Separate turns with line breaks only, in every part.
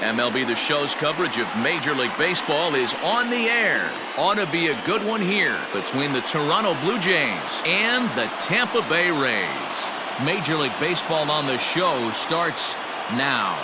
MLB The Show's coverage of Major League Baseball is on the air. Ought to be a good one here between the Toronto Blue Jays and the Tampa Bay Rays. Major League Baseball on the Show starts now.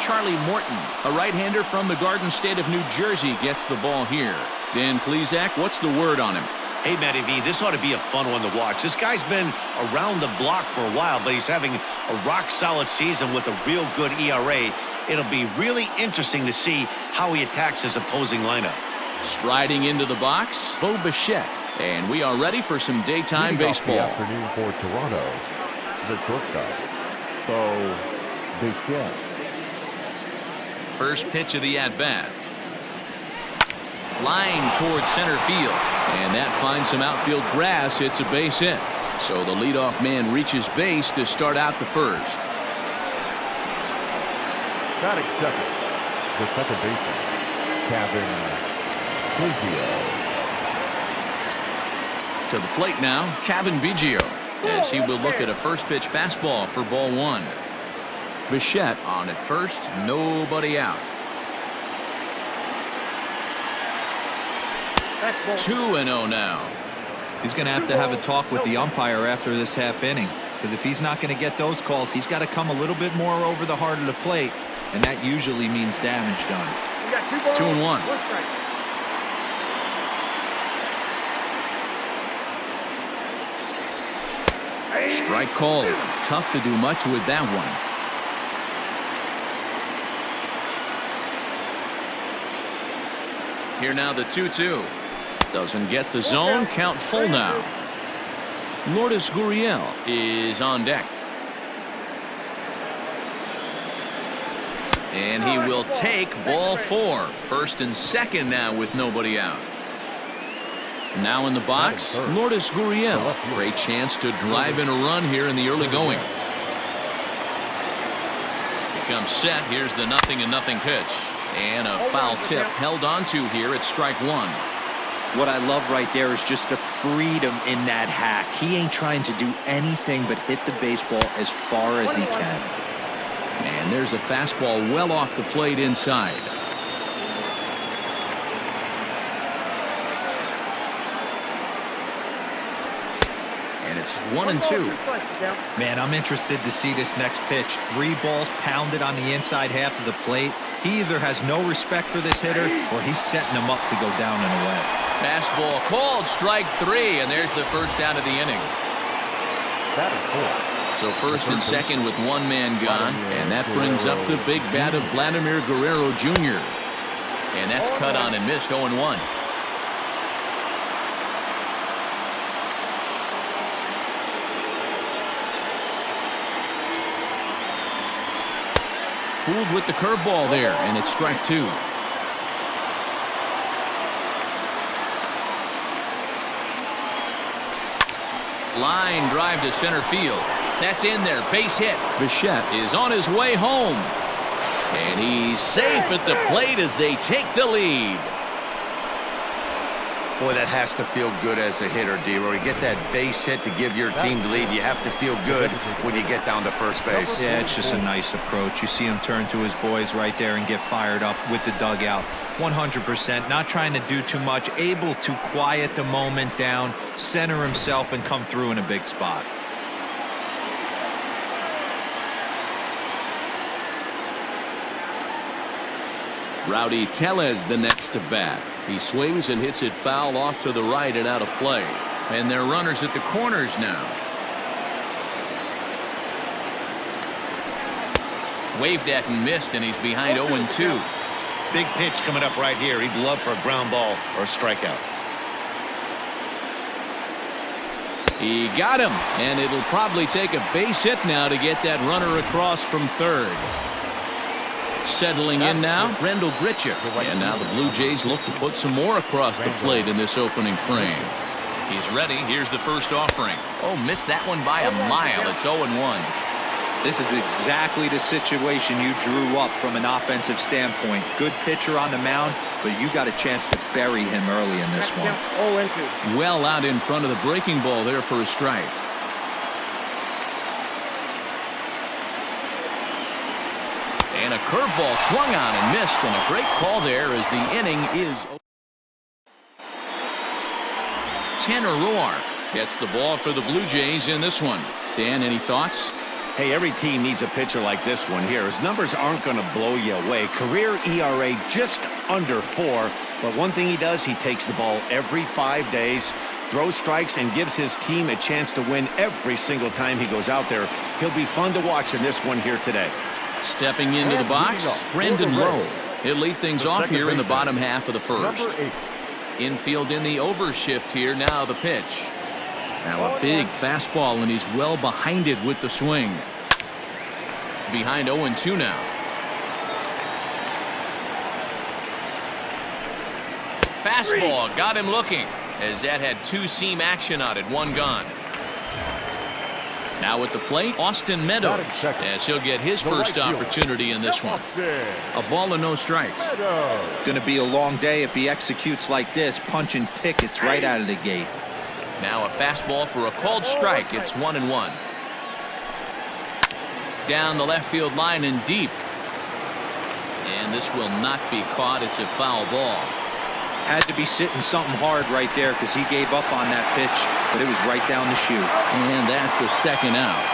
Charlie Morton, a right-hander from the Garden State of New Jersey, gets the ball here. Dan Plesac, what's the word on him?
Hey, Matty V, this ought to be a fun one to watch. This guy's been around the block for a while, but he's having a rock-solid season with a real good ERA. It'll be really interesting to see how he attacks his opposing lineup.
Striding into the box, Bo Bichette. And we are ready for some daytime baseball.
Off the afternoon for Toronto, the shortstop, Bo Bichette.
First pitch of the at-bat. Line towards center field. And that finds some outfield grass. It's a base hit. So the leadoff man reaches base to start out the first.
Batting second, the second baseman, Kevin Biggio.
To the plate now, Kevin Biggio, as he will look at a first pitch fastball for ball one. Bichette on at first, nobody out. 2-0 now.
He's going to have a talk with the umpire after this half inning, because if he's not going to get those calls, he's got to come a little bit more over the heart of the plate, and that usually means damage done.
2-1. Strike called. Tough to do much with that one. Here now the 2-2. Doesn't get the zone. Count full now. Lourdes Gurriel is on deck. And he will take ball four. First and second now with nobody out. Now in the box, Lourdes Gurriel. Great chance to drive in a run here in the early going. Becomes set. Here's the 0-0 pitch. And a foul tip held onto here at strike one.
What I love right there is just the freedom in that hack. He ain't trying to do anything but hit the baseball as far as he can.
And there's a fastball well off the plate inside. And it's 1-2.
Man, I'm interested to see this next pitch. 3 balls pounded on the inside half of the plate. He either has no respect for this hitter or he's setting him up to go down and away.
Fastball called, strike 3, and there's the first out of the inning. So first and second with one man gone, and that brings up the big bat of Vladimir Guerrero Jr. And that's cut on and missed. 0-1. Fooled with the curveball there, and it's strike 2. Line drive to center field. That's in there. Base hit. Bichette is on his way home. And he's safe at the plate as they take the lead.
Boy, that has to feel good as a hitter, D-Roy. You get that base hit to give your team the lead. You have to feel good when you get down to first base.
Yeah, it's just a nice approach. You see him turn to his boys right there and get fired up with the dugout. 100%, not trying to do too much, able to quiet the moment down, center himself, and come through in a big spot.
Rowdy Tellez the next to bat. He swings and hits it foul off to the right and out of play. And they're runners at the corners now. Waved at and missed, and he's behind 0-2.
Big pitch coming up right here. He'd love for a ground ball or a strikeout.
He got him, and it'll probably take a base hit now to get that runner across from third. Settling in now, Rendell Gritcher. And now the Blue Jays look to put some more across the plate in this opening frame. He's ready. Here's the first offering. Oh, missed that one by a mile. It's 0-1.
This is exactly the situation you drew up from an offensive standpoint. Good pitcher on the mound, but you got a chance to bury him early in this one.
Well out in front of the breaking ball there for a strike. And a curveball swung on and missed, and a great call there as the inning is. Tanner Roark gets the ball for the Blue Jays in this one. Dan, any thoughts?
Hey, every team needs a pitcher like this one here. His numbers aren't going to blow you away. Career ERA just under 4. But one thing he does, he takes the ball every 5 days, throws strikes, and gives his team a chance to win every single time he goes out there. He'll be fun to watch in this one here today.
Stepping into the box, Brendan Lowe. He'll lead things off here in the bottom half of the first. Infield in the overshift here. Now the pitch. Now a big fastball, and he's well behind it with the swing. Behind 0-2 now. Fastball got him looking, as that had two-seam action on it. One gone. Now at the plate, Austin Meadows, as he'll get his first opportunity in this one. A ball and no strikes.
Going to be a long day if he executes like this, punching tickets right out of the gate.
Now a fastball for a called strike. It's 1-1. Down the left field line and deep. And this will not be caught. It's a foul ball.
Had to be sitting something hard right there because he gave up on that pitch, but it was right down the chute.
And that's the second out.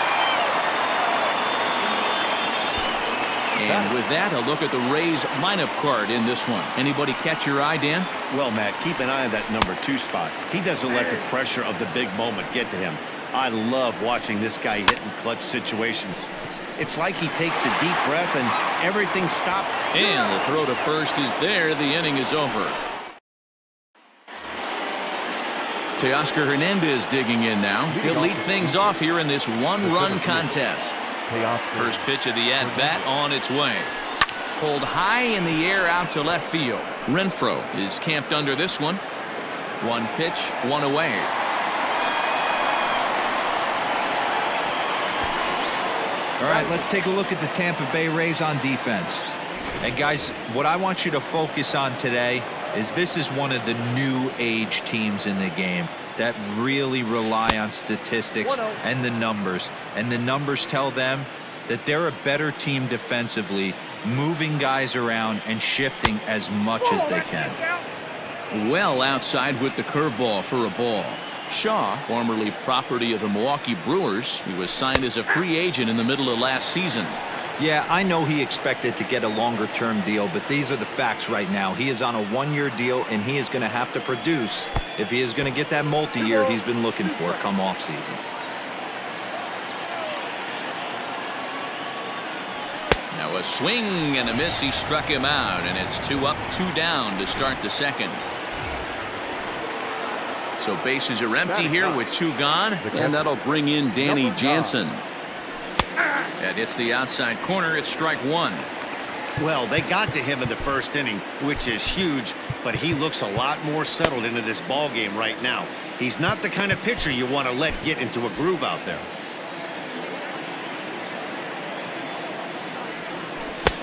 And with that, a look at the Rays lineup card in this one. Anybody catch your eye, Dan?
Well, Matt, keep an eye on that number 2 spot. He doesn't let the pressure of the big moment get to him. I love watching this guy hit in clutch situations. It's like he takes a deep breath and everything stops.
And the throw to first is there. The inning is over. Teoscar Hernandez digging in now. He'll lead things off here in this one-run contest. First pitch of the at-bat on its way. Pulled high in the air out to left field. Renfroe is camped under this one. One pitch, one away.
All right, let's take a look at the Tampa Bay Rays on defense. And guys, what I want you to focus on today is this is one of the new age teams in the game that really rely on statistics and the numbers. And the numbers tell them that they're a better team defensively, moving guys around and shifting as much as they can.
Well outside with the curveball for a ball. Shaw, formerly property of the Milwaukee Brewers, he was signed as a free agent in the middle of last season.
Yeah, I know he expected to get a longer-term deal, but these are the facts right now. He is on a one-year deal, and he is going to have to produce if he is going to get that multi-year he's been looking for come off-season.
Now a swing and a miss. He struck him out, and it's 2 up, 2 down to start the second. So bases are empty here with 2 gone, and that'll bring in Danny Jansen. That hits the outside corner. It's strike 1.
Well, they got to him in the first inning, which is huge, but he looks a lot more settled into this ball game right now. He's not the kind of pitcher you want to let get into a groove out there.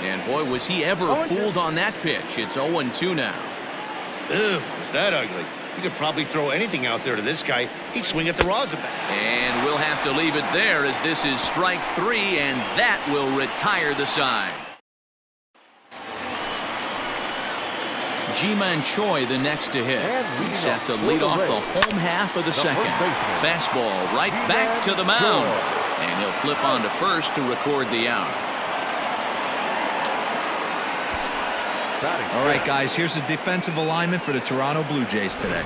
And boy, was he ever fooled on that pitch. It's 0-2 now.
Ew, is that ugly? You could probably throw anything out there to this guy. He'd swing at the rosin bat. And
we'll have to leave it there as this is strike 3, and that will retire the side. Ji-Man Choi the next to hit. He's set to lead off the home half of the second. Fastball right back to the mound. And he'll flip on to first to record the out.
All right, guys, here's the defensive alignment for the Toronto Blue Jays today.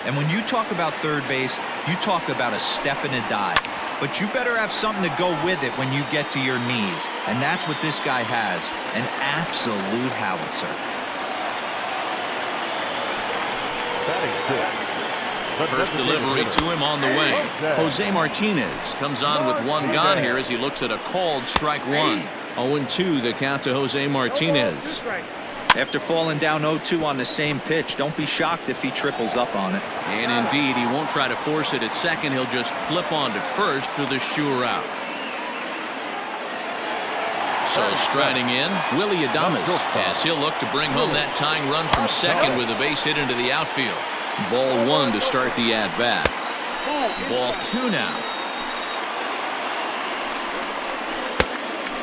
And when you talk about third base, you talk about a step and a dive. But you better have something to go with it when you get to your knees. And that's what this guy has, an absolute howitzer.
First delivery to him on the way. Jose Martinez comes on with 1 gone here as he looks at a called strike 1. 0-2 the count to Jose Martinez.
After falling down 0-2 on the same pitch, don't be shocked if he triples up on it.
And indeed, he won't try to force it at second. He'll just flip on to first for the sure out. So striding in, Willie Adames, as he'll look to bring home that tying run from second with a base hit into the outfield. Ball one to start the at-bat. Ball two now.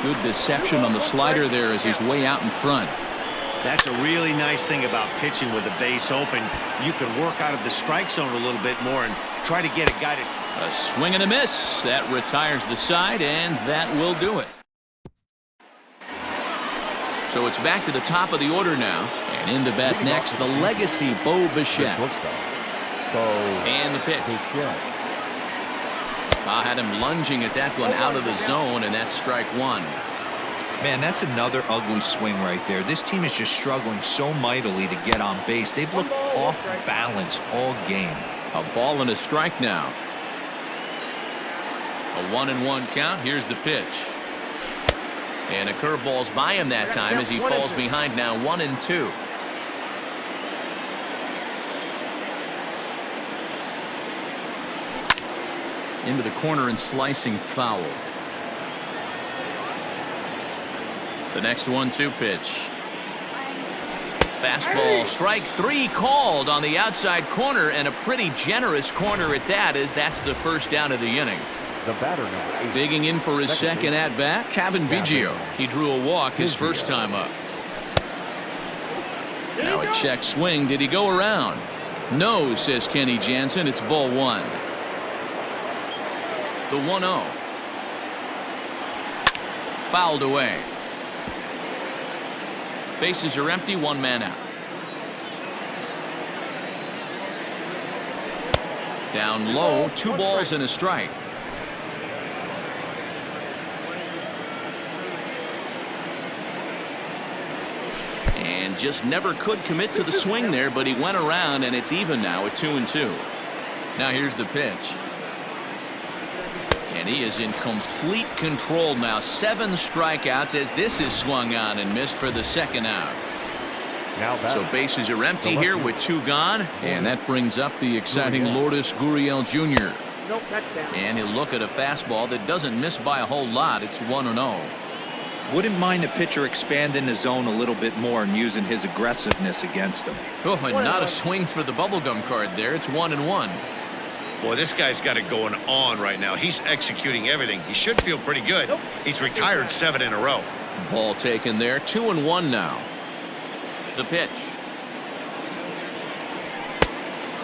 Good deception on the slider there as he's way out in front.
That's a really nice thing about pitching with the base open. You can work out of the strike zone a little bit more and try to get a guy to...
A swing and a miss. That retires the side, and that will do it. So it's back to the top of the order now. And in to bat next, the legacy Bo Bichette. And the pitch. I had him lunging at that one out of the zone, and that's strike one.
Man, that's another ugly swing right there. This team is just struggling so mightily to get on base. They've looked off balance all game.
A ball and a strike now. A 1-1 count. Here's the pitch. And a curveball's by him that time as he falls behind now 1-2. Into the corner and slicing foul. The next 1-2 pitch. Fastball, strike three called on the outside corner, and a pretty generous corner at that, as that's the first down of the inning.
The batter number 8.
Digging in for his second at-bat, Kevin Biggio. He drew a walk his first time up. Now a check swing. Did he go around? No, says Kenny Jansen. It's ball one. The 1-0. Fouled away. Bases are empty, one man out. Down low, 2 balls and a strike. And just never could commit to the swing there, but he went around, and it's even now at 2-2. Now here's the pitch. And he is in complete control now. 7 strikeouts as this is swung on and missed for the second out. So bases are empty here with 2 gone. And that brings up the exciting Lourdes Gurriel Jr. And he'll look at a fastball that doesn't miss by a whole lot. It's 1-0.
Wouldn't mind the pitcher expanding the zone a little bit more and using his aggressiveness against him.
Oh, and not a swing for the bubblegum card there. It's 1-1.
Boy, this guy's got it going on right now. He's executing everything. He should feel pretty good. He's retired 7 in a row.
Ball taken there. 2-1 now. The pitch.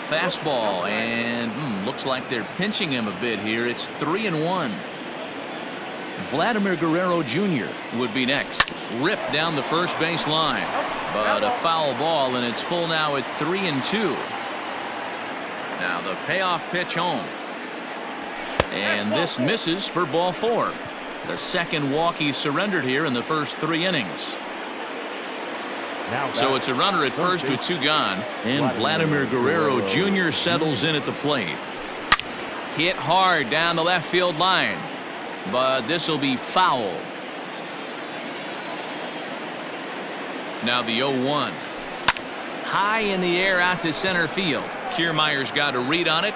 Fastball, and looks like they're pinching him a bit here. It's 3-1. Vladimir Guerrero Jr. would be next. Ripped down the first base line. But a foul ball, and it's full now at 3-2. Now the payoff pitch home. And this misses for ball 4. The second walk he surrendered here in the first 3 innings. So it's a runner at first with 2 gone. And Vladimir Guerrero Jr. settles in at the plate. Hit hard down the left field line. But this will be foul. Now the 0-1. High in the air out to center field. Kiermaier's got a read on it.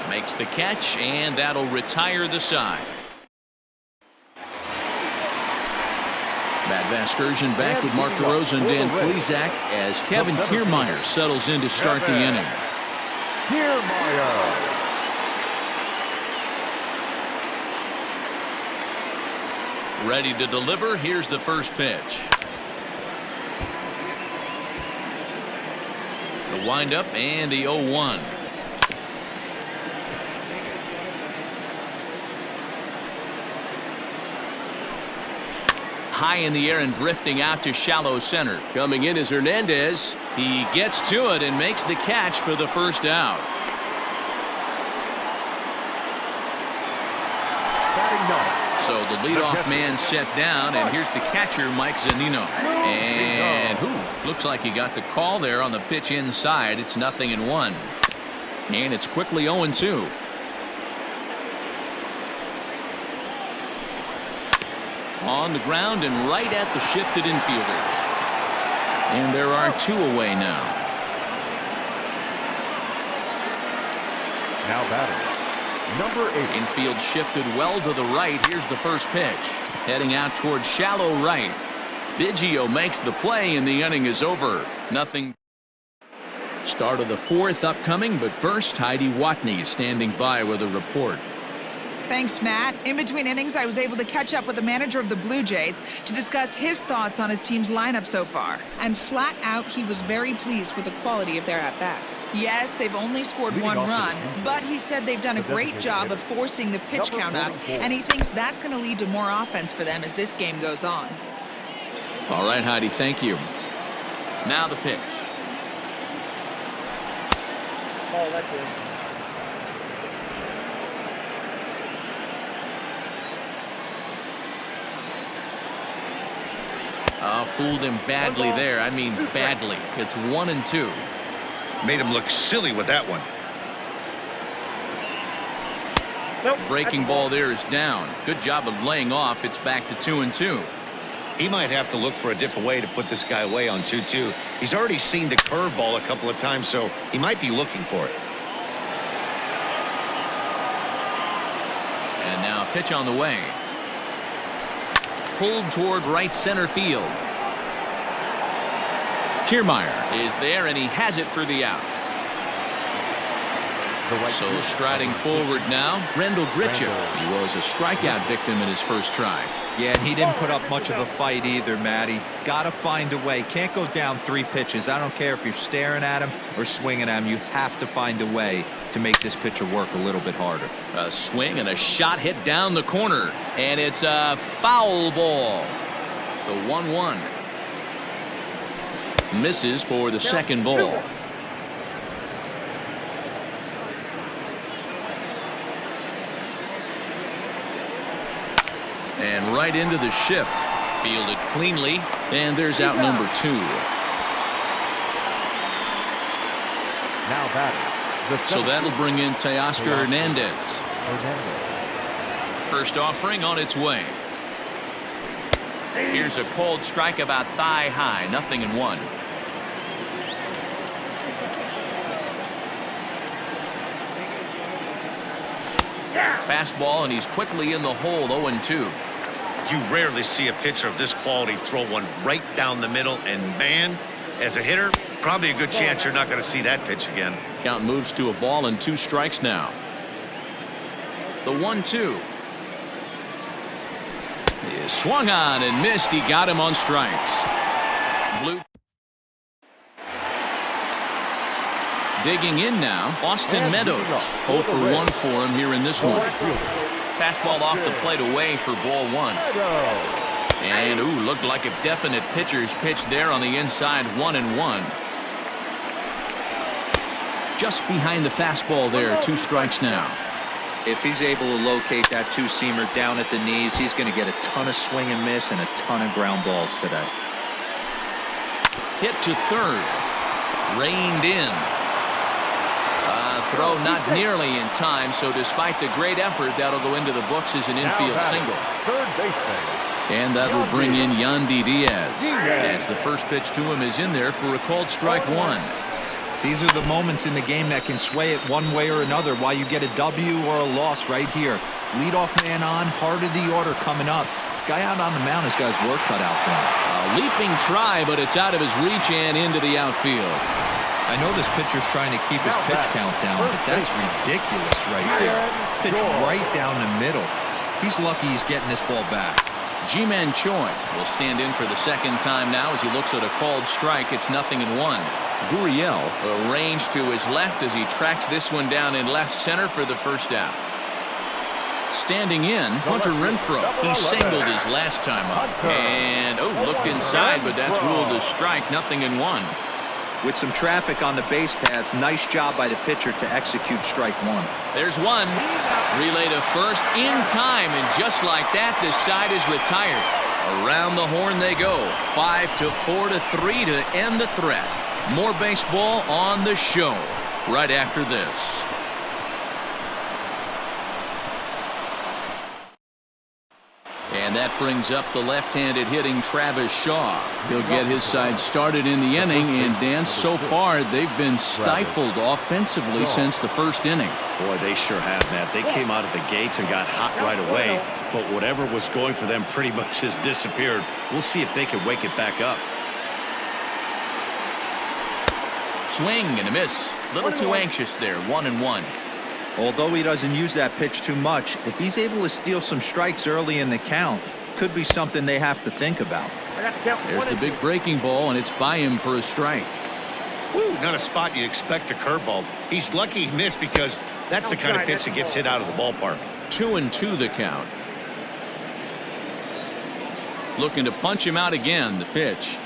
Makes the catch, and that'll retire the side. Matt Vasgersian back with Mark DeRosa and Dan Plesac as Kevin Kiermaier settles in to start the inning.
Kiermaier.
Ready to deliver. Here's the first pitch. The windup and the 0-1. High in the air and drifting out to shallow center. Coming in is Hernandez. He gets to it and makes the catch for the first out. So the leadoff man set down, and here's the catcher, Mike Zunino. And looks like he got the call there on the pitch inside. It's 0-1. And it's quickly 0-2. On the ground and right at the shifted infielders. And there are 2 away now.
Now batting, number 8.
Infield shifted well to the right. Here's the first pitch. Heading out towards shallow right. Biggio makes the play and the inning is over. Nothing. Start of the fourth upcoming, but first Heidi Watney standing by with a report.
Thanks, Matt. In between innings, I was able to catch up with the manager of the Blue Jays to discuss his thoughts on his team's lineup so far. And flat out, he was very pleased with the quality of their at-bats. Yes, they've only scored one run, but he said they've done a great job of forcing the pitch count up, and he thinks that's going to lead to more offense for them as this game goes on.
All right, Heidi, thank you. Now the pitch.
Oh, that's it.
Fooled him badly there. I mean badly. It's 1-2.
Made him look silly with that one.
Breaking ball there is down. Good job of laying off. It's back to 2-2.
He might have to look for a different way to put this guy away on 2-2. He's already seen the curveball a couple of times, so he might be looking for it.
And now a pitch on the way. Pulled toward right center field. Kiermaier is there, and he has it for the out. So striding forward now, Rendell Gritcher. He was a strikeout victim in his first try.
Yeah, and he didn't put up much of a fight either, Matty. Got to find a way. Can't go down 3 pitches. I don't care if you're staring at him or swinging at him. You have to find a way to make this pitcher work a little bit harder.
A swing and a shot hit down the corner, and it's a foul ball. The 1-1. Misses for the second ball. And right into the shift. Fielded cleanly, and there's out number 2.
Now batting.
So that'll bring in Teoscar Hernandez. First offering on its way. Here's a cold strike about thigh high. 0-1. Fastball, and he's quickly in the hole. 0-2.
You rarely see a pitcher of this quality throw one right down the middle, and man, as a hitter, probably a good chance you're not going to see that pitch again.
Count moves to a ball and 2 strikes now. The 1-2 is swung on and missed. He got him on strikes. Blue digging in now, Austin Meadows. 0 for 1 for him here in this one. Fastball off the plate away for ball 1. And ooh, looked like a definite pitcher's pitch there on the inside. 1-1. Just behind the fastball there. 2 strikes now.
If he's able to locate that 2-seamer down at the knees, he's going to get a ton of swing and miss and a ton of ground balls today.
Hit to third. Reined in. Throw not nearly in time, so despite the great effort, that'll go into the books as an infield single.
Third baseman.
And that'll bring in Yandy Diaz, as the first pitch to him is in there for a called strike 1.
These are the moments in the game that can sway it one way or another, why you get a W or a loss right here. Leadoff man on, heart of the order coming up. Guy out on the mound has got his work cut out for him.
A leaping try, but it's out of his reach and into the outfield.
I know this pitcher's trying to keep his pitch count down, but that's ridiculous right there. Pitch right down the middle. He's lucky he's getting this ball back.
Ji-Man Choi will stand in for the second time now as he looks at a called strike. It's 0-1. Gurriel arranged to his left as he tracks this one down in left center for the first out. Standing in, Hunter Renfroe. He singled his last time up. And, looked inside, but that's ruled a strike. 0-1.
With some traffic on the base paths, nice job by the pitcher to execute strike 1.
There's one. Relay to first in time, and just like that, this side is retired. Around the horn they go. 5-4-3 to end the threat. More baseball on the show right after this. And that brings up the left-handed hitting Travis Shaw. He'll get his side started in the inning, and Dan, so far they've been stifled offensively since the first inning.
Boy, they sure have, Matt. They came out of the gates and got hot right away, but whatever was going for them pretty much has disappeared. We'll see if they can wake it back up.
Swing and a miss. A little too anxious there. 1-1.
Although he doesn't use that pitch too much, if he's able to steal some strikes early in the count, could be something they have to think about.
There's the big breaking ball, and it's by him for a strike.
Woo, not a spot you'd expect a curveball. He's lucky he missed because that's the kind of pitch that gets hit out of the ballpark.
2-2 the count. Looking to punch him out again. The pitch.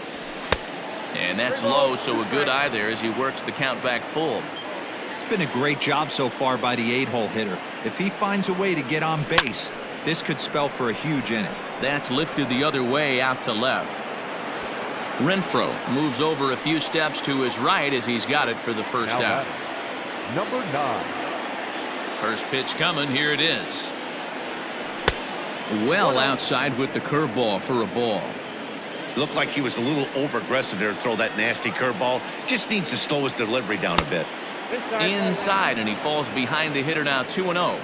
And that's low, so a good eye there as he works the count back full.
It's been a great job so far by the 8-hole hitter. If he finds a way to get on base, this could spell for a huge inning.
That's lifted the other way out to left. Renfroe moves over a few steps to his right as he's got it for the first out.
Number 9.
First pitch coming. Here it is. Well outside with the curveball for a ball.
Looked like he was a little over-aggressive there to throw that nasty curveball. Just needs to slow his delivery down a bit.
Inside, and he falls behind the hitter now. 2-0.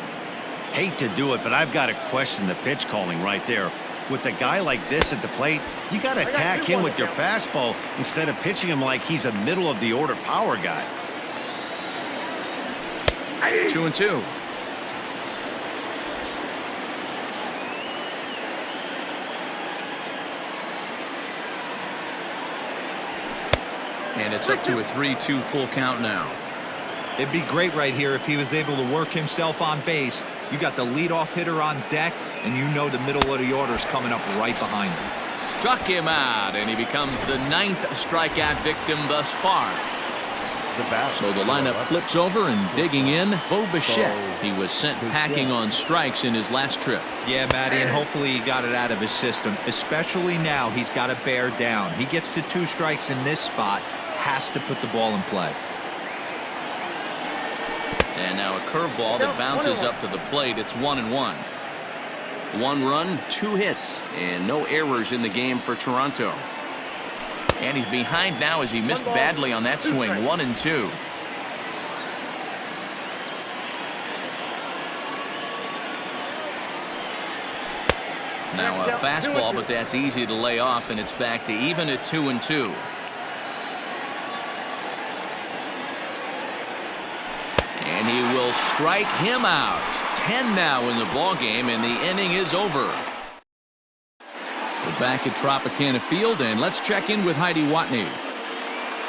Hate to do it, but I've got to question the pitch calling right there. With a guy like this at the plate, you got to attack him with your fastball instead of pitching him like he's a middle-of-the-order power guy.
2-2. And it's up to a 3-2 full count now.
It'd be great right here if he was able to work himself on base. You got the leadoff hitter on deck, and you know the middle of the order's coming up right behind him.
Struck him out, and he becomes the 9th strikeout victim thus far. So the lineup flips over, and digging in, Bo Bichette. He was sent packing on strikes in his last trip.
Yeah, Matty, and hopefully he got it out of his system. Especially now, he's got to bear down. He gets the 2 strikes in this spot, has to put the ball in play.
And now a curveball that bounces up to the plate. It's 1-1. 1 run, 2 hits, and no errors in the game for Toronto. And he's behind now as he missed badly on that swing. 1-2. Now a fastball, but that's easy to lay off, and it's back to even at 2-2. And he will strike him out. 10 now in the ball game, and the inning is over. We're back at Tropicana Field, and let's check in with Heidi Watney.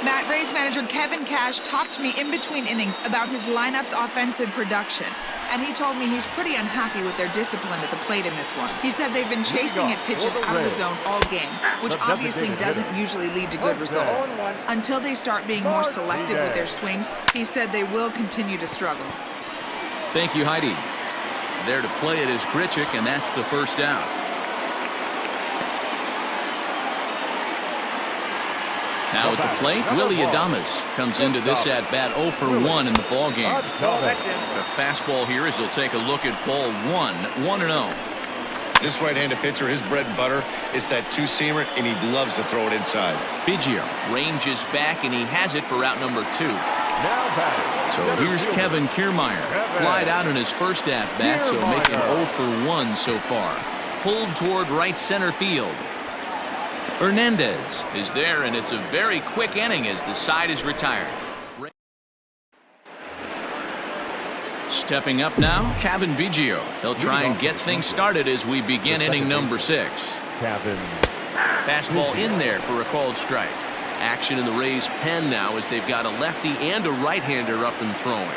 Matt, Rays manager Kevin Cash talked to me in between innings about his lineup's offensive production, and he told me he's pretty unhappy with their discipline at the plate in this one. He said they've been chasing at pitches out of the zone all game, which obviously doesn't usually lead to good results. Until they start being more selective with their swings, he said they will continue to struggle.
Thank you, Heidi. There to play it is Grichuk, and that's the first out. Now at the plate, Willie Adames comes into this at-bat 0 for 1 in the ballgame. The fastball here as he'll take a look at ball 1, 1-0.
This right-handed pitcher, his bread and butter is that 2-seamer, and he loves to throw it inside.
Biggio ranges back, and he has it for out number 2. So here's Kevin Kiermaier. Flied out in his first at-bat, so making 0 for 1 so far. Pulled toward right center field. Hernandez is there, and it's a very quick inning as the side is retired. Stepping up now, Kevin Biggio. He'll try and get things started as we begin inning number 6. Fastball in there for a called strike. Action in the Rays' pen now as they've got a lefty and a right-hander up and throwing.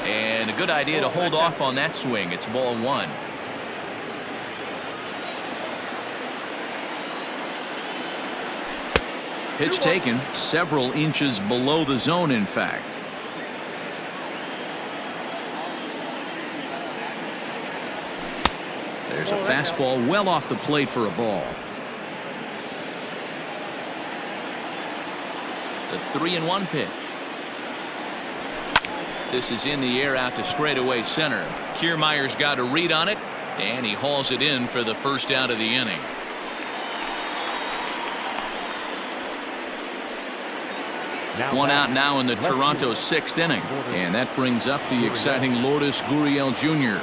And a good idea to hold off on that swing. It's ball 1. Pitch taken several inches below the zone, in fact. There's a fastball well off the plate for a ball. The 3-1 pitch. This is in the air out to straightaway center. Kiermaier's got a read on it, And he hauls it in for the first out of the inning. One out now in the Toronto 6th inning. And that brings up the exciting Lourdes Gurriel Jr.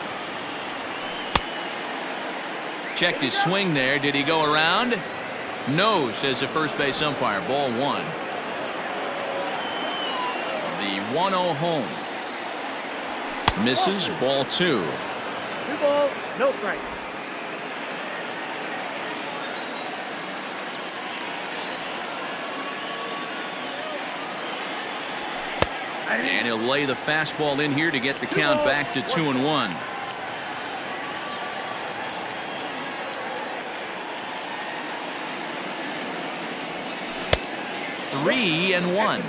Checked his swing there. Did he go around? No, says the first base umpire. Ball one. The 1-0 home. Misses. Ball two.
2 balls, no strike.
And he'll lay the fastball in here to get the count back to 2-1. Three and one.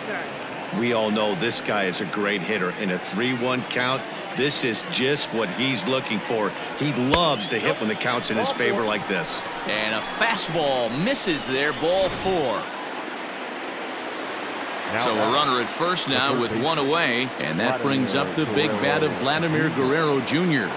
We all know this guy is a great hitter. In a 3-1 count, this is just what he's looking for. He loves to hit when the count's in his favor like this.
And a fastball misses there. Ball four. So a runner at first now with one away, and that brings up the big bat of Vladimir Guerrero Jr.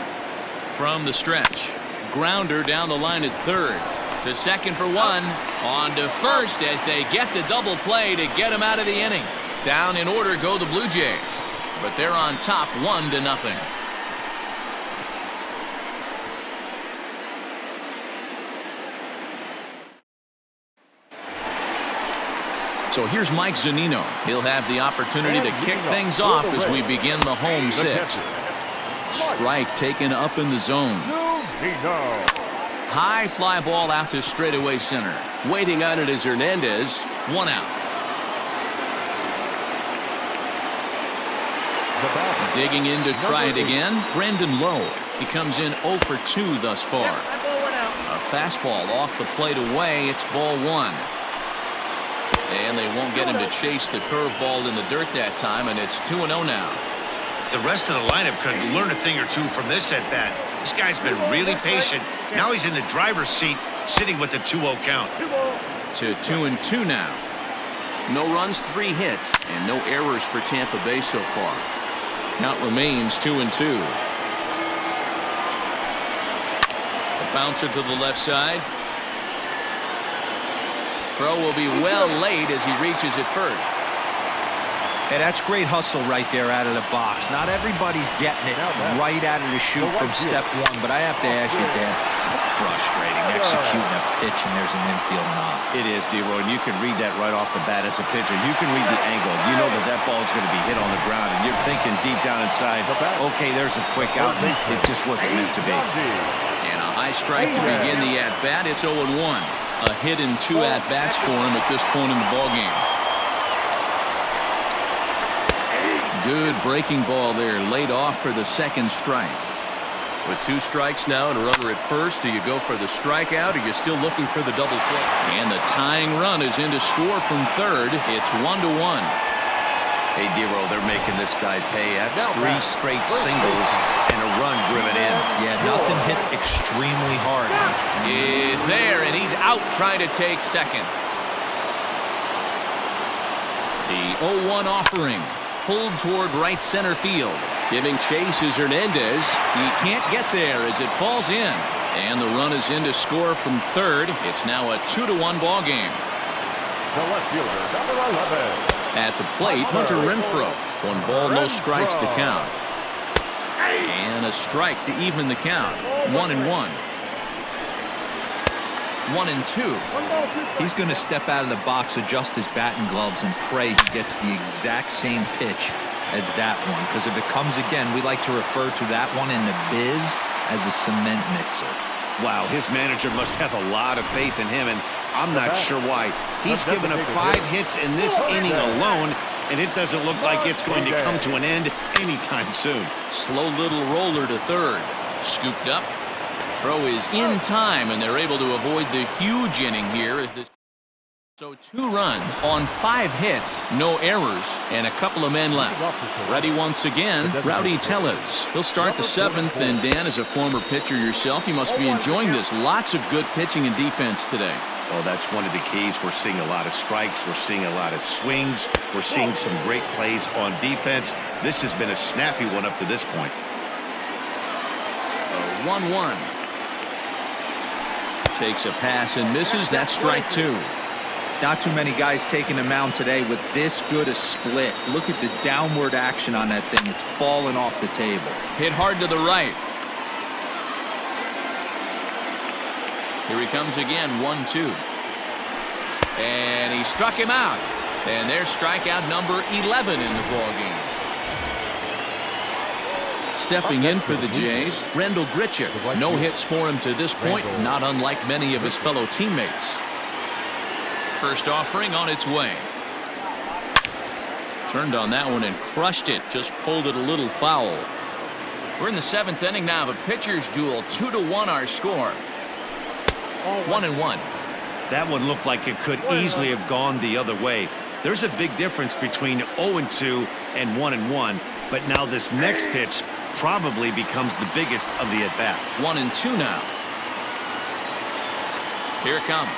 From the stretch. Grounder down the line at third. To second for one. On to first as they get the double play to get him out of the inning. Down in order go the Blue Jays, but they're on top 1-0. So here's Mike Zunino. He'll have the opportunity to kick things off as we begin the home 6th. Strike taken up in the zone. High fly ball out to straightaway center. Waiting on it is Hernandez. 1 out. Digging in to try it again. Brendan Lowe. He comes in 0 for 2 thus far. A fastball off the plate away. It's ball one. And they won't get him to chase the curveball in the dirt that time, and it's 2-0 now.
The rest of the lineup could learn a thing or two from this at bat. This guy's been really patient. Now he's in the driver's seat, sitting with the 2-0 count.
To 2-2 now. No runs, 3 hits, and no errors for Tampa Bay so far. Count remains 2-2. A bouncer to the left side. Throw will be well late as he reaches it first.
Hey, that's great hustle right there out of the box. Not everybody's getting it right out of the chute from step one, but I have to ask you, Dan, frustrating executing a pitch and there's an infield knock.
It is, D-Roy, and you can read that right off the bat as a pitcher. You can read the angle. You know that that ball is going to be hit on the ground, and you're thinking deep down inside, okay, there's a quick out. It just wasn't meant to be.
And a high strike to begin the at-bat. It's 0-1. A hit in 2 at-bats for him at this point in the ballgame. Good breaking ball there, laid off for the second strike. With 2 strikes now and a runner at first, do you go for the strikeout or you're still looking for the double play? And the tying run is in to score from third. It's 1-1.
Hey, D-Roy, they're making this guy pay. That's 3 straight singles and a run driven in.
Yeah, nothing hit extremely hard.
Is there, and he's out trying to take second. The 0-1 offering pulled toward right center field. Giving chase is Hernandez. He can't get there as it falls in. And the run is in to score from third. It's now a 2-1 ball game.
The left fielder, number 11.
At the plate, Hunter Renfroe. 1 ball, no strikes to count. And a strike to even the count. 1-1. 1-2.
He's going to step out of the box, adjust his bat and gloves, and pray he gets the exact same pitch as that one. Because if it comes again, we like to refer to that one in the biz as a cement mixer.
Wow, his manager must have a lot of faith in him, and I'm not sure why. He's given up 5 hits in this inning alone, and it doesn't look like it's going to come to an end anytime soon.
Slow little roller to third. Scooped up. Throw is in time, and they're able to avoid the huge inning here. So 2 runs on 5 hits, no errors, and a couple of men left. Ready once again, Rowdy Tellez. He'll start the 7th, and Dan, as a former pitcher yourself, you must be enjoying this. Lots of good pitching and defense today.
Well, that's one of the keys. We're seeing a lot of strikes. We're seeing a lot of swings. We're seeing some great plays on defense. This has been a snappy one up to this point.
1-1. Takes a pass and misses. That's strike two.
Not too many guys taking the mound today with this good a split. Look at the downward action on that thing. It's falling off the table.
Hit hard to the right. Here he comes again, 1-2. And he struck him out. And there's strikeout number 11 in the ballgame. Stepping in for the Jays, Randall Grichuk. No hits for him to this point, not unlike many of his fellow teammates. First offering on its way. Turned on that one and crushed it. Just pulled it a little foul. We're in the 7th inning now of a pitcher's duel. 2-1 our score. 1-1.
That one looked like it could easily have gone the other way. There's a big difference between 0-2 and 1-1. But now this next pitch probably becomes the biggest of the at-bat.
1-2 now. Here it comes.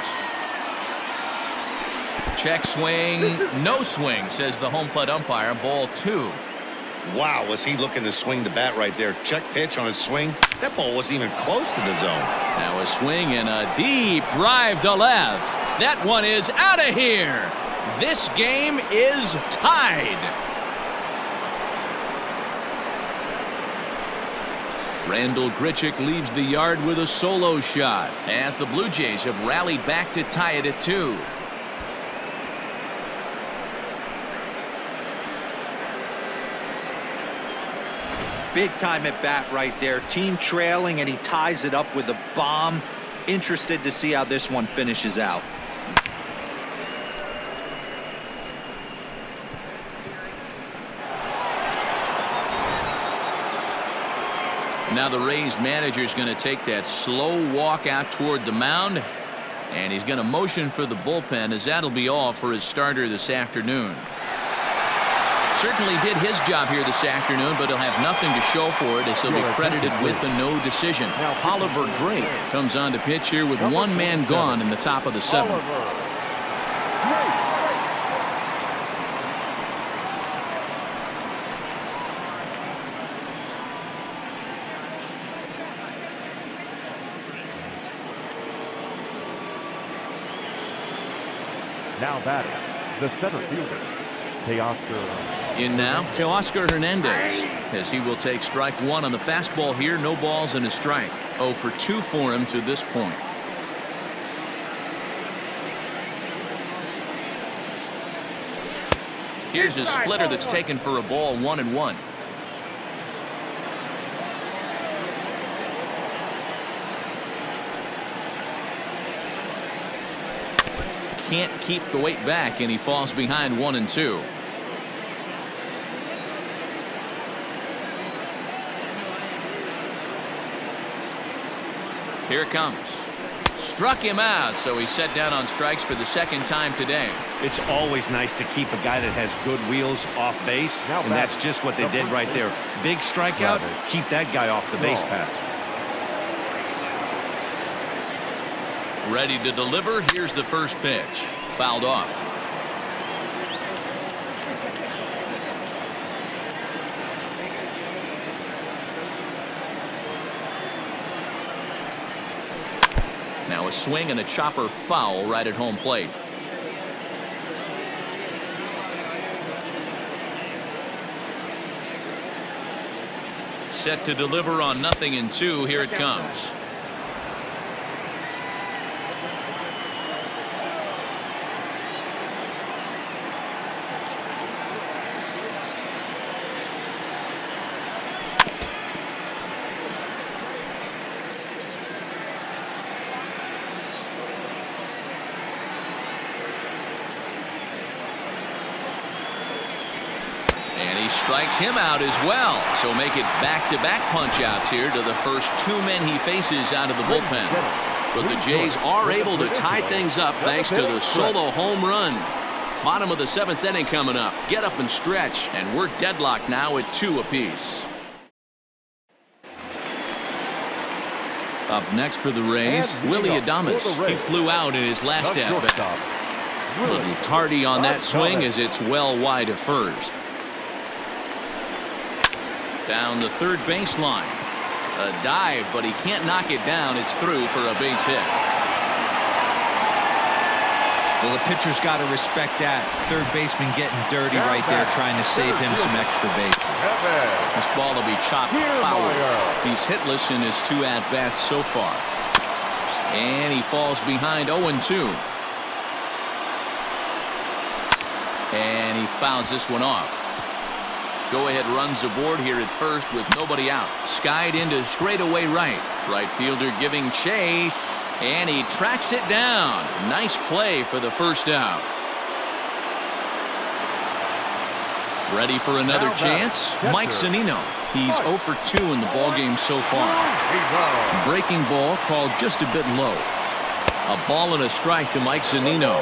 Check swing, no swing, says the home plate umpire. Ball 2.
Wow, was he looking to swing the bat right there? Check pitch on his swing. That ball wasn't even close to the zone.
Now a swing and a deep drive to left. That one is out of here. This game is tied. Randall Grichuk leaves the yard with a solo shot as the Blue Jays have rallied back to tie it at 2.
Big time at bat right there. Team trailing and he ties it up with a bomb. Interested to see how this one finishes out.
Now the Rays manager is going to take that slow walk out toward the mound, and he's going to motion for the bullpen, as that'll be all for his starter this afternoon. Certainly did his job here this afternoon, but he'll have nothing to show for it as he'll be credited with a no decision. Oliver Drake comes on to pitch here with one man gone in the top of the 7th.
Now batting, the center fielder, Teoscar.
In now, Teoscar Hernandez, as he will take strike 1 on the fastball here. No balls and a strike. 0 for 2 for him to this point. Here's his splitter that's taken for a ball. 1-1. Can't keep the weight back, and he falls behind 1-2. Here it comes. Struck him out, so he's set down on strikes for the 2nd time today.
It's always nice to keep a guy that has good wheels off base, and that's just what they did right there. Big strikeout, keep that guy off the base path.
Ready to deliver. Here's the first pitch. Fouled off. Now a swing and a chopper foul right at home plate. Set to deliver on 0-2. Here it comes. Strikes him out as well, so make it back-to-back punch-outs here to the first 2 men he faces out of the bullpen. But the Jays are able to tie things up thanks to the solo home run. Bottom of the 7th inning coming up. Get up and stretch, and we're deadlocked now at 2 apiece. Up next for the Rays, Willie Adames. He flew out in his last at-bat. A little tardy on that swing as it's well wide of first. Down the third baseline. A dive, but he can't knock it down. It's through for a base hit.
Well, the pitcher's got to respect that. Third baseman getting dirty right there, trying to save him some extra bases.
This ball will be chopped foul. He's hitless in his 2 at-bats so far. And he falls behind 0-2. And he fouls this one off. Go-ahead runs aboard here at first with nobody out. Skied into straightaway right. Right fielder giving chase. And he tracks it down. Nice play for the first out. Ready for another chance? Mike Zunino. He's 0 for 2 in the ballgame so far. Breaking ball called just a bit low. A ball and a strike to Mike Zunino.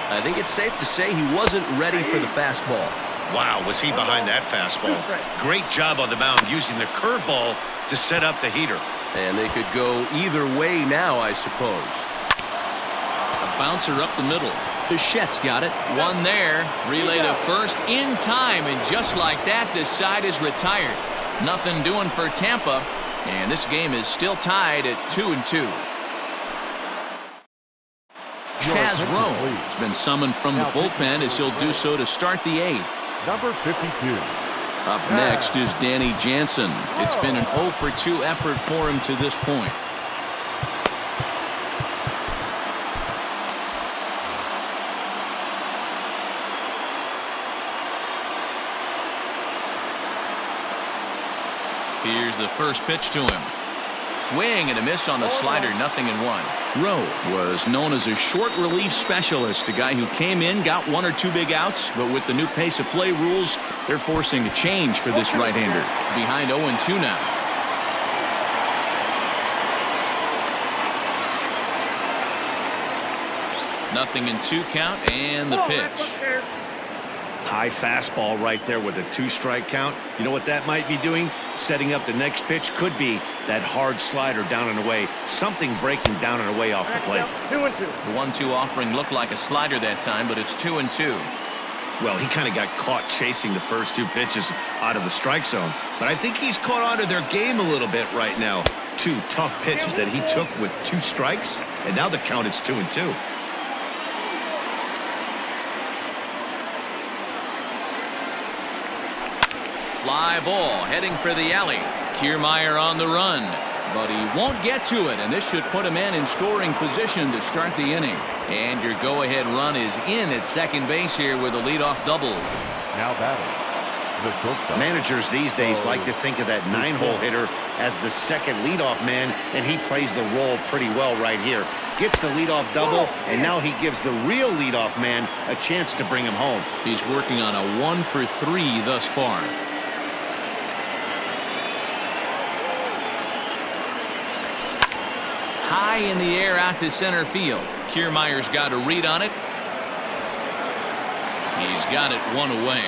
I think it's safe to say he wasn't ready for the fastball.
Wow, was he behind that fastball? Great job on the mound using the curveball to set up the heater.
And they could go either way now, I suppose.
A bouncer up the middle. Bichette's got it. One there. Relay to first in time, and just like that, this side is retired. Nothing doing for Tampa, and this game is still tied at 2-2. Chaz Rowe has been summoned from the bullpen as he'll do so to start the 8th.
Number 52.
Up next is Danny Jansen. It's been an 0 for 2 effort for him to this point. Here's the first pitch to him. Swing and a miss on the slider, 0-1. Rowe was known as a short relief specialist, a guy who came in, got 1 or 2 big outs, but with the new pace of play rules, they're forcing a change for this right-hander. Behind 0-2 now. Nothing in 2 count, and the pitch.
High fastball right there with a 2-strike count. You know what that might be doing? Setting up the next pitch. Could be that hard slider down and away. Something breaking down and away off the plate.
2-2.
The 1-2 offering looked like a slider that time, but it's 2-2.
Well, he kind of got caught chasing the first 2 pitches out of the strike zone. But I think he's caught on to their game a little bit right now. 2 tough pitches that he took with 2 strikes, and now the count is 2-2.
Fly ball heading for the alley. Kiermaier on the run, but he won't get to it, and this should put him in scoring position to start the inning. And your go-ahead run is in at second base here with a leadoff double.
Now batting, the shortstop.
Managers these days like to think of that 9-hole hitter as the second leadoff man, and he plays the role pretty well right here. Gets the leadoff double, and now he gives the real leadoff man a chance to bring him home.
He's working on a 1 for 3 thus far. High in the air out to center field. Kiermaier's got a read on it. He's got it 1 away.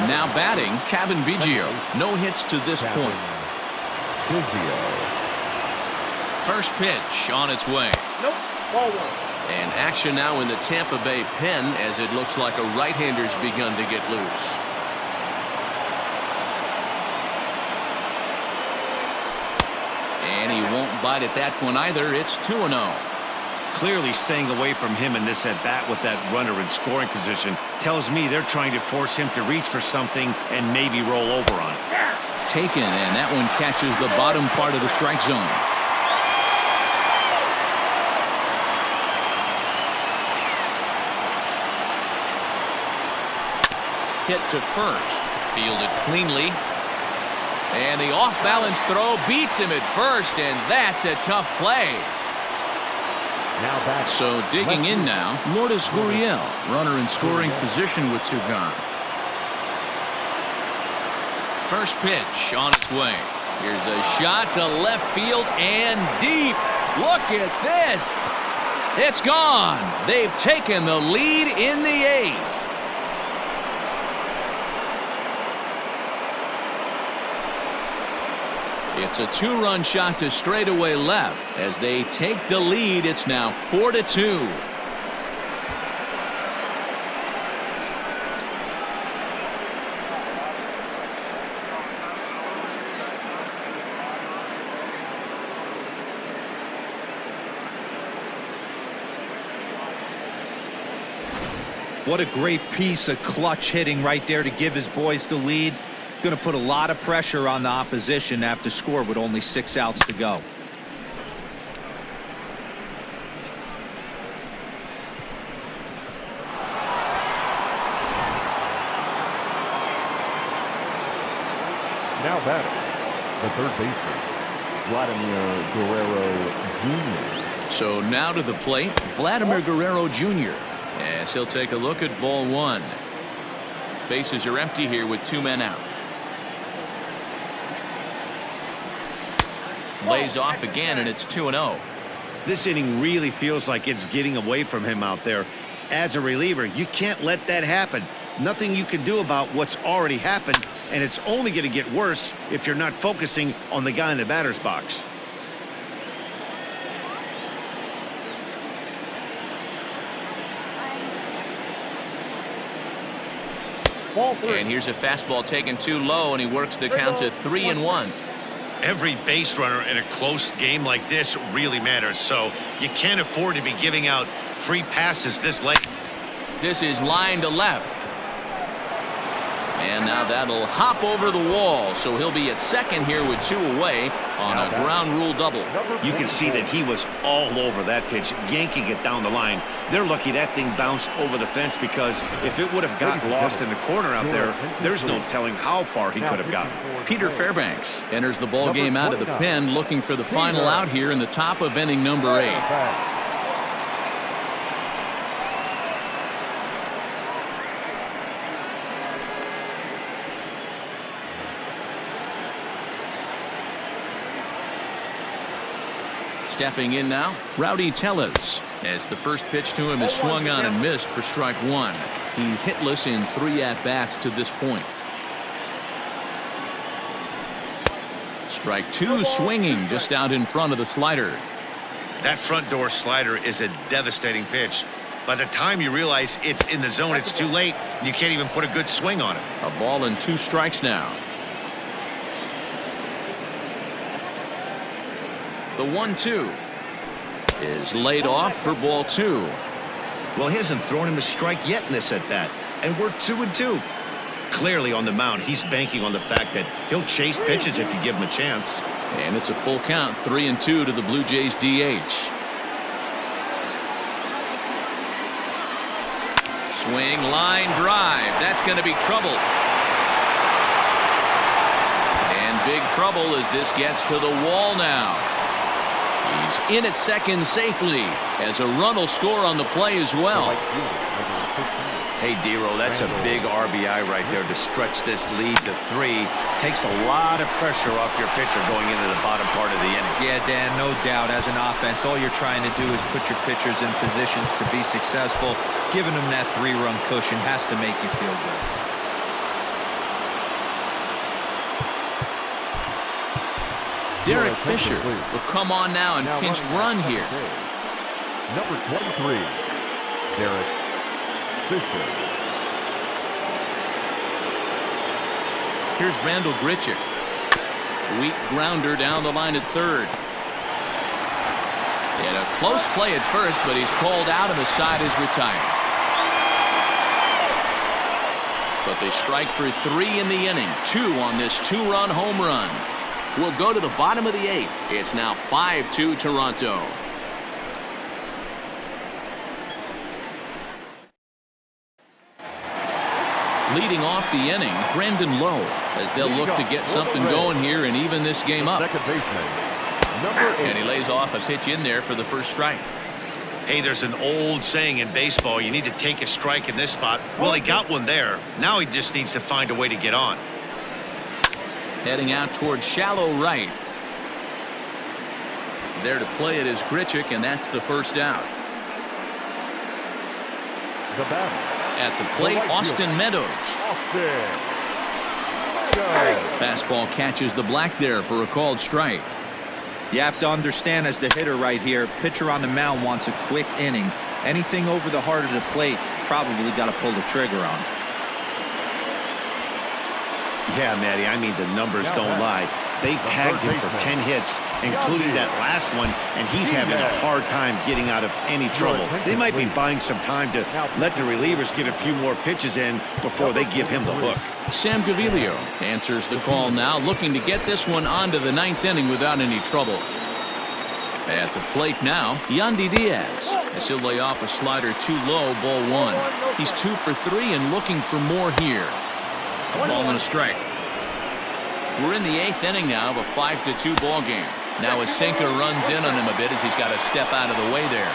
Now batting, Cavan Biggio. No hits to this point. First pitch on its way.
Nope. Ball 1.
And action now in the Tampa Bay pen as it looks like a right-hander's begun to get loose. And he won't bite at that one either. It's 2-0.
Clearly staying away from him in this at-bat with that runner in scoring position tells me they're trying to force him to reach for something and maybe roll over on it.
Taken, and that one catches the bottom part of the strike zone. Hit to first. Fielded cleanly. And the off-balance throw beats him at first, and that's a tough play.
Now back.
So digging in now, Lourdes Gurriel, runner in scoring position with 2 gone. First pitch on its way. Here's a shot to left field and deep. Look at this. It's gone. They've taken the lead in the 8th. It's a 2-run shot to straightaway left. As they take the lead, it's now 4-2.
What a great piece of clutch hitting right there to give his boys the lead. Going to put a lot of pressure on the opposition to have to score with only 6 outs to go.
Now batting, the third baseman, Vladimir Guerrero Jr.
So now to the plate, Vladimir Guerrero Jr. Yes, he'll take a look at ball 1. Bases are empty here with 2 men out. Lays off again, and it's 2-0.
This inning really feels like it's getting away from him out there. As a reliever, you can't let that happen. Nothing you can do about what's already happened, and it's only going to get worse if you're not focusing on the guy in the batter's box.
And here's a fastball taken too low, and he works the count to 3-1.
Every base runner in a close game like this really matters, so you can't afford to be giving out free passes this late.
This is line to left. And now that'll hop over the wall, so he'll be at second here with 2 away on a ground rule double.
You can see that he was all over that pitch, yanking it down the line. They're lucky that thing bounced over the fence, because if it would have gotten lost in the corner out there, there's no telling how far he could have gotten.
Peter Fairbanks enters the ball game out of the pen, looking for the final out here in the top of inning number 8. Stepping in now, Rowdy Tellez, as the first pitch to him is swung on and missed for strike 1. He's hitless in 3 at-bats to this point. Strike 2 swinging just out in front of the slider.
That front door slider is a devastating pitch. By the time you realize it's in the zone, it's too late. You can't even put a good swing on it.
A ball and 2 strikes now. The 1-2 is laid off for ball 2.
Well, he hasn't thrown him a strike yet in this at-bat, and we're 2-2. Clearly on the mound, he's banking on the fact that he'll chase pitches if you give him a chance.
And it's a full count, 3-2 to the Blue Jays DH. Swing, line drive. That's going to be trouble. And big trouble as this gets to the wall now. He's in at second safely, as a run will score on the play as well.
Hey, Dero, that's a big RBI right there to stretch this lead to 3. Takes a lot of pressure off your pitcher going into the bottom part of the inning.
Yeah, Dan, no doubt. As an offense, all you're trying to do is put your pitchers in positions to be successful. Giving them that 3-run cushion has to make you feel good.
Derek Fisher will come on now and pinch run here.
Number 23, Derek Fisher.
Here's Randall Grichuk. Weak grounder down the line at third. He had a close play at first, but he's called out and the side is retired. But they strike for 3 in the inning. 2 on this 2-run home run. We'll go to the bottom of the 8th. It's now 5-2 Toronto. Leading off the inning, Brandon Lowe, as they'll look to get something going here and even this game up.
Second baseman, number 8.
And he lays off a pitch in there for the first strike.
Hey, there's an old saying in baseball, you need to take a strike in this spot. Well, he got one there. Now he just needs to find a way to get on.
Heading out towards shallow right. There to play it is Grichuk, and that's the first out.
The batter.
At the plate, Austin Meadows. Fastball catches the black there for a called strike.
You have to understand, as the hitter right here, pitcher on the mound wants a quick inning. Anything over the heart of the plate, probably got to pull the trigger on.
Yeah, Matty, I mean, the numbers don't lie. They've tagged him for 10 hits, including that last one, and he's having a hard time getting out of any trouble. They might be buying some time to let the relievers get a few more pitches in before they give him the hook.
Sam Gaviglio answers the call now, looking to get this one onto the 9th inning without any trouble. At the plate now, Yandy Diaz, as he'll lay off a slider too low, ball 1. He's 2 for 3 and looking for more here. Ball and a strike. We're in the 8th inning now of a 5-2 ball game. Now a sinker runs in on him a bit as he's got to step out of the way there.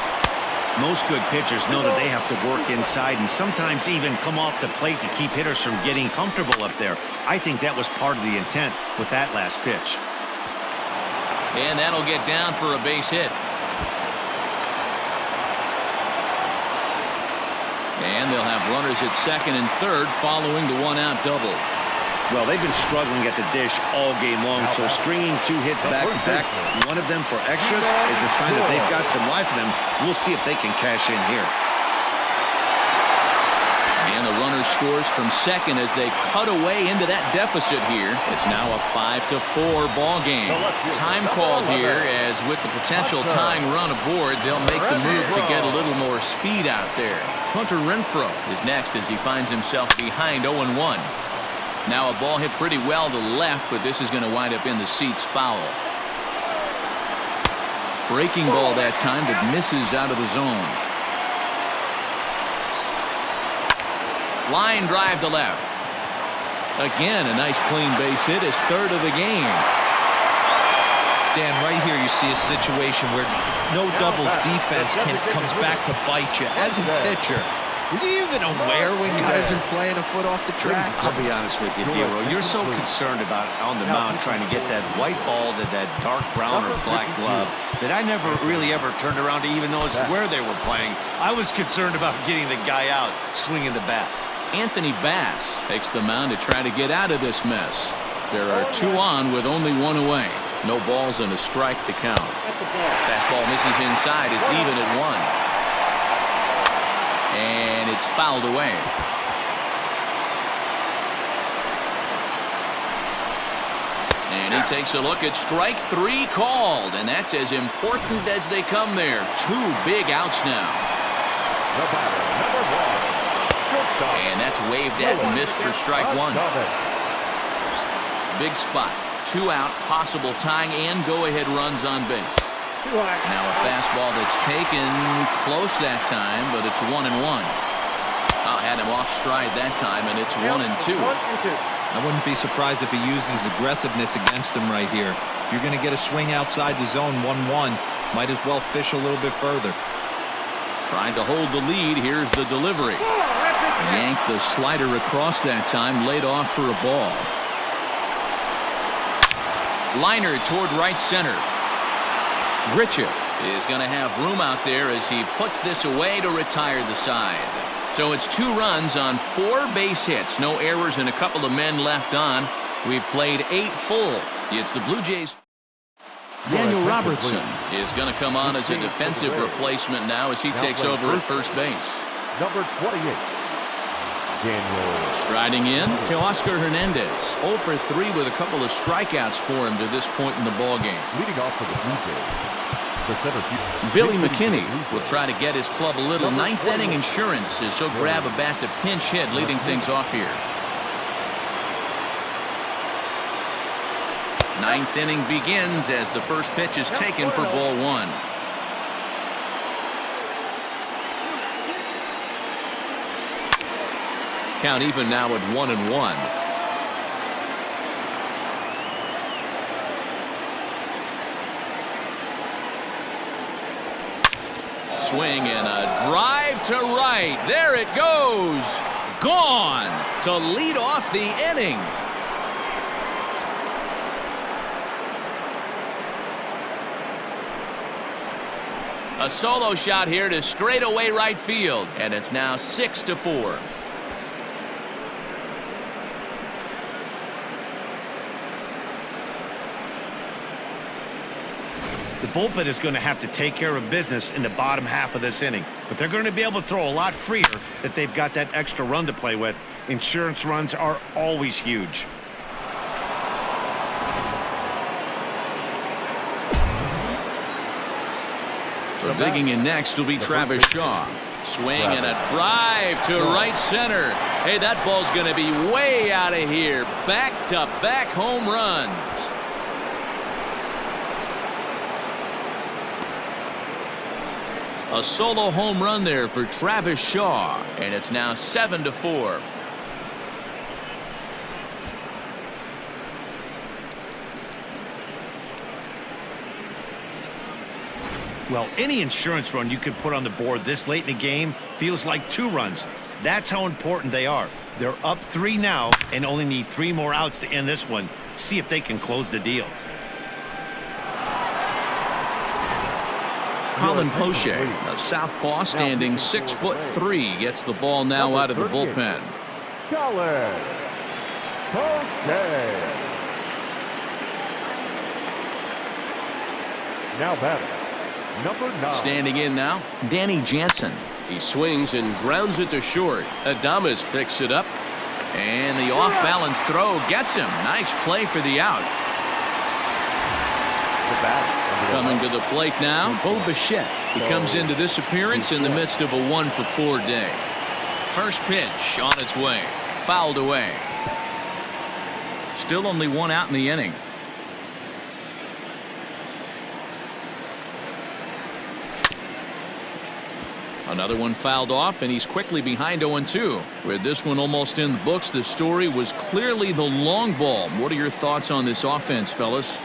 Most good pitchers know that they have to work inside and sometimes even come off the plate to keep hitters from getting comfortable up there. I think that was part of the intent with that last pitch.
And that'll get down for a base hit. And they'll have runners at second and third following the one-out double.
Well, they've been struggling at the dish all game long, so stringing 2 hits back-to-back, one of them for extras, is a sign that they've got some life in them. We'll see if they can cash in here.
And the runner scores from second as they cut away into that deficit here. It's now a 5-4 ball game. Time called here, as with the potential tying run aboard, they'll make the move to get a little more speed out there. Hunter Renfroe is next as he finds himself behind 0-1. Now a ball hit pretty well to the left, but this is going to wind up in the seats foul. Breaking ball that time, but misses out of the zone. Line drive to left. Again, a nice clean base hit, his 3rd of the game.
Dan, right here you see a situation where no doubles defense comes back to bite you. As a pitcher, were you even aware when guys are playing a foot off the track?
I'll be honest with you, Dero. You're so concerned about on the mound trying to get that white ball to that dark brown or black glove that I never really ever turned around to even notice where they were playing. I was concerned about getting the guy out swinging the bat.
Anthony Bass takes the mound to try to get out of this mess. There are 2 on with only 1 away. No balls and a strike to count. Fastball misses inside. It's even at 1. And it's fouled away. And he takes a look at strike 3 called, and that's as important as they come there. 2 big outs now. And that's waved at and missed for strike 1. Big spot. 2 out, possible tying and go-ahead runs on base. Now a fastball that's taken close that time, but it's 1-1. Had him off stride that time, and it's 1-2.
I wouldn't be surprised if he uses aggressiveness against him right here. If you're going to get a swing outside the zone 1-1, might as well fish a little bit further.
Trying to hold the lead. Here's the delivery. Yanked the slider across that time, laid off for a ball. Liner toward right center. Grichuk is going to have room out there as he puts this away to retire the side. So it's 2 runs on 4 base hits. No errors and a couple of men left on. We've played 8 full. It's the Blue Jays. Daniel Robertson is going to come on as a defensive replacement now as he takes over at first base.
Number 28, Daniel.
Striding in to Oscar Hernandez. 0 for 3 with a couple of strikeouts for him to this point in the ballgame.
Leading off for the Blue Jays, the center fielder,
Billy McKinney will try to get his club a little 9th inning insurance as he'll grab a bat to pinch hit, leading things off here. 9th inning begins as the first pitch is taken for ball 1. Count even now at 1-1. Swing and a drive to right. There it goes. Gone to lead off the inning. A solo shot here to straightaway right field, and it's now 6-4.
The bullpen is going to have to take care of business in the bottom half of this inning, but they're going to be able to throw a lot freer that they've got that extra run to play with. Insurance runs are always huge.
So digging in next will be Travis Shaw. Swing and a drive to right center. Hey, that ball's going to be way out of here. Back-to-back home runs. A solo home run there for Travis Shaw, and it's now 7-4.
Well, any insurance run you can put on the board this late in the game feels like 2 runs. That's how important they are. They're up 3 now and only need 3 more outs to end this one. See if they can close the deal.
Colin Poche, a southpaw standing 6'3", gets the ball now out of the bullpen.
Colin Poche. Now batter, number 9.
Standing in now, Danny Jansen. He swings and grounds it to short. Adames picks it up, and the off-balance throw gets him. Nice play for the out. Coming to the plate now, Bo Bichette. He comes into this appearance in the midst of a 1-for-4 day. First pitch on its way. Fouled away. Still only 1 out in the inning. Another one fouled off, and he's quickly behind 0-2. With this one almost in the books, the story was clearly the long ball. What are your thoughts on this offense, fellas?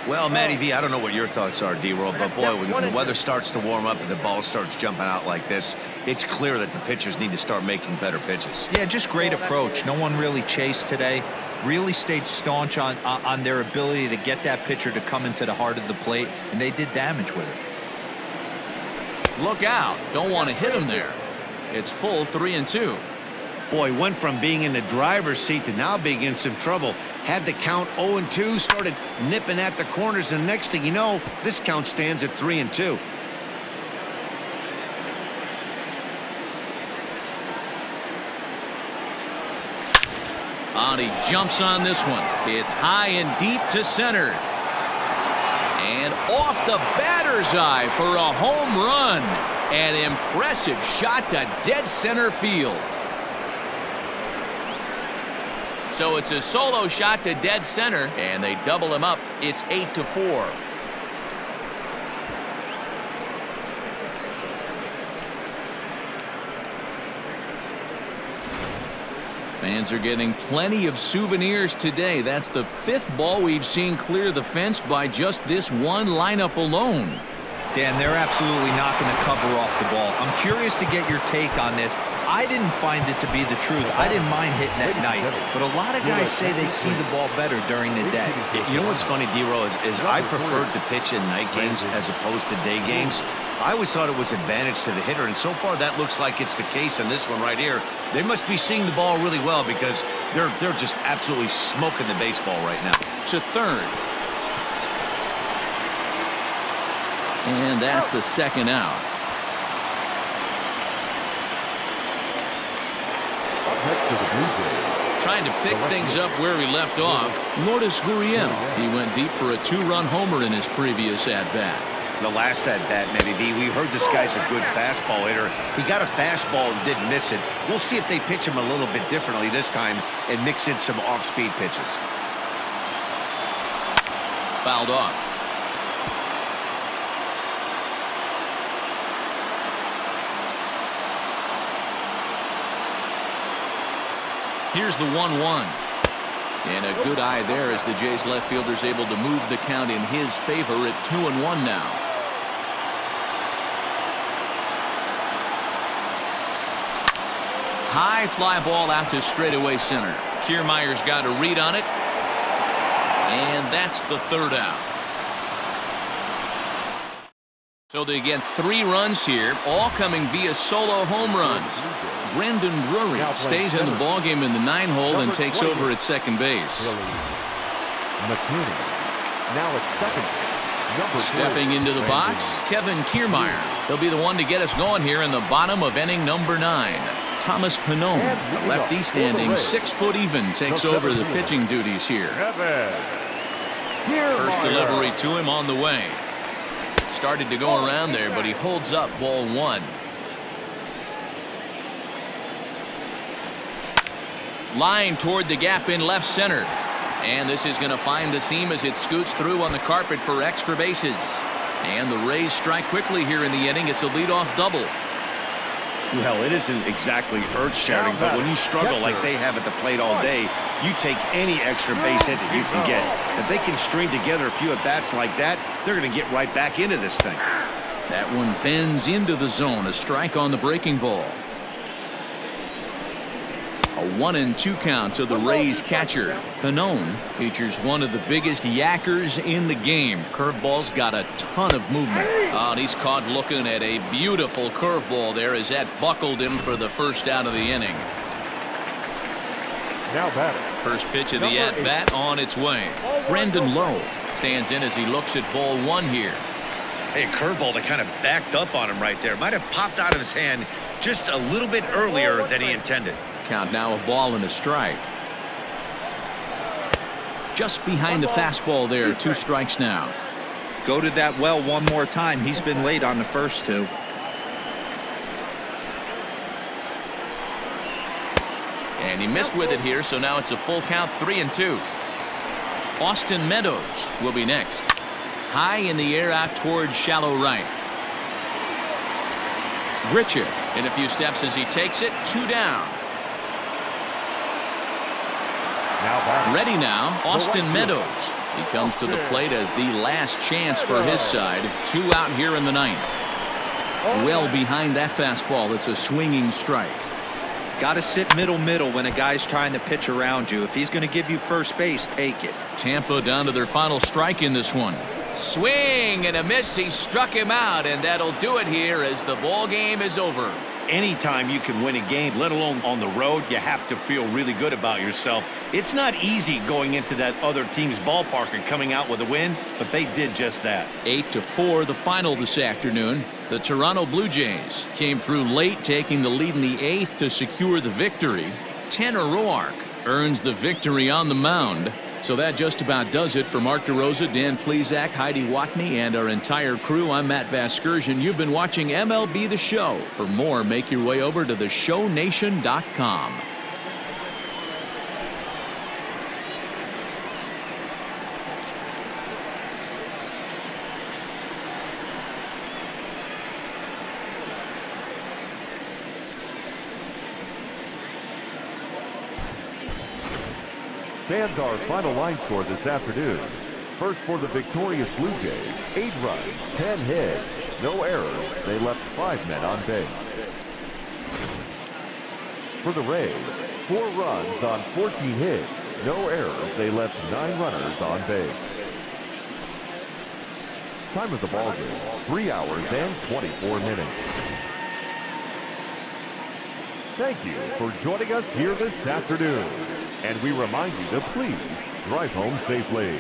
Well, Matty V, I don't know what your thoughts are, D-Roll, but boy, when the weather starts to warm up and the ball starts jumping out like this, it's clear that the pitchers need to start making better pitches.
Yeah, just great approach. No one really chased today. Really stayed staunch on their ability to get that pitcher to come into the heart of the plate, and they did damage with it.
Look out. Don't want to hit him there. It's full 3-2.
Boy, went from being in the driver's seat to now being in some trouble. Had the count 0-2, started nipping at the corners, and next thing you know, this count stands at 3-2.
And he jumps on this one. It's high and deep to center. And off the batter's eye for a home run. An impressive shot to dead center field. So it's a solo shot to dead center, and they double him up. It's 8-4. Fans are getting plenty of souvenirs today. That's the 5th ball we've seen clear the fence by just this one lineup alone.
Dan, they're absolutely not going to cover off the ball. I'm curious to get your take on this. I didn't find it to be the truth. I didn't mind hitting at night, but a lot of guys say they see the ball better during the day.
You know what's funny, D-Roll, is I preferred to pitch in night games as opposed to day games. I always thought it was advantage to the hitter, and so far that looks like it's the case in this one right here. They must be seeing the ball really well because they're just absolutely smoking the baseball right now.
To third. And that's the 2nd out. Trying to pick things up where he left off, Lourdes Gurriel. He went deep for a 2-run homer in his previous at-bat.
The last at-bat, maybe, we heard this guy's a good fastball hitter. He got a fastball and didn't miss it. We'll see if they pitch him a little bit differently this time and mix in some off-speed pitches.
Fouled off. Here's the 1-1. And a good eye there as the Jays left fielder's able to move the count in his favor at 2-1 now. High fly ball out to straightaway center. Kiermaier's got a read on it. And that's the 3rd out. So they get 3 runs here, all coming via solo home runs. Brandon Drury stays in the ballgame in the 9-hole and takes over at second base. Stepping into the box, Kevin Kiermaier. He'll be the one to get us going here in the bottom of inning number 9. Thomas Pannone, the lefty standing 6 foot even, takes over the pitching duties here. First delivery to him on the way. Started to go around there, but he holds up ball one. Line toward the gap in left center. And this is going to find the seam as it scoots through on the carpet for extra bases. And the Rays strike quickly here in the inning. It's a leadoff double.
Well, it isn't exactly earth-shattering, but when you struggle like they have at the plate all day, you take any extra base hit that you can get. If they can string together a few at-bats like that, they're going to get right back into this thing.
That one bends into the zone. A strike on the breaking ball. A 1-2 count to the Rays catcher. Cano features one of the biggest yackers in the game. Curveball's got a ton of movement. Oh, and he's caught looking at a beautiful curveball there as that buckled him for the first out of the inning.
Now batting.
First pitch of the at-bat on its way. Brendan Lowe stands in as he looks at ball one here.
Hey, a curveball that kind of backed up on him right there. Might have popped out of his hand just a little bit earlier than he intended.
Count now a ball and a strike. Just behind the fastball there. 2 strikes now.
Go to that well one more time. He's been late on the first 2.
And he missed with it here, so now it's a full count, 3-2. Austin Meadows will be next. High in the air out towards shallow right. Grichuk in a few steps as he takes it. 2 down. Ready now, Austin Meadows. He comes to the plate as the last chance for his side. 2 out here in the 9th. Well behind that fastball. It's a swinging strike.
Got to sit middle when a guy's trying to pitch around you. If he's going to give you first base, take it.
Tampa down to their final strike in this one. Swing and a miss. He struck him out, and that'll do it here as the ball game is over.
Anytime you can win a game, let alone on the road, you have to feel really good about yourself. It's not easy going into that other team's ballpark and coming out with a win, but they did just that.
8-4 the final this afternoon. The Toronto Blue Jays came through late, taking the lead in the 8th to secure the victory. Tanner Roark earns the victory on the mound. So that just about does it for Mark DeRosa, Dan Plesac, Heidi Watney, and our entire crew. I'm Matt Vasgersian. You've been watching MLB The Show. For more, make your way over to theshownation.com.
Fans, our final line score this afternoon. First for the victorious Blue Jays, 8 runs, 10 hits, no errors. They left 5 men on base. For the Rays, 4 runs on 14 hits, no errors. They left 9 runners on base. Time of the ball game, 3 hours and 24 minutes. Thank you for joining us here this afternoon. And we remind you to please drive home safely.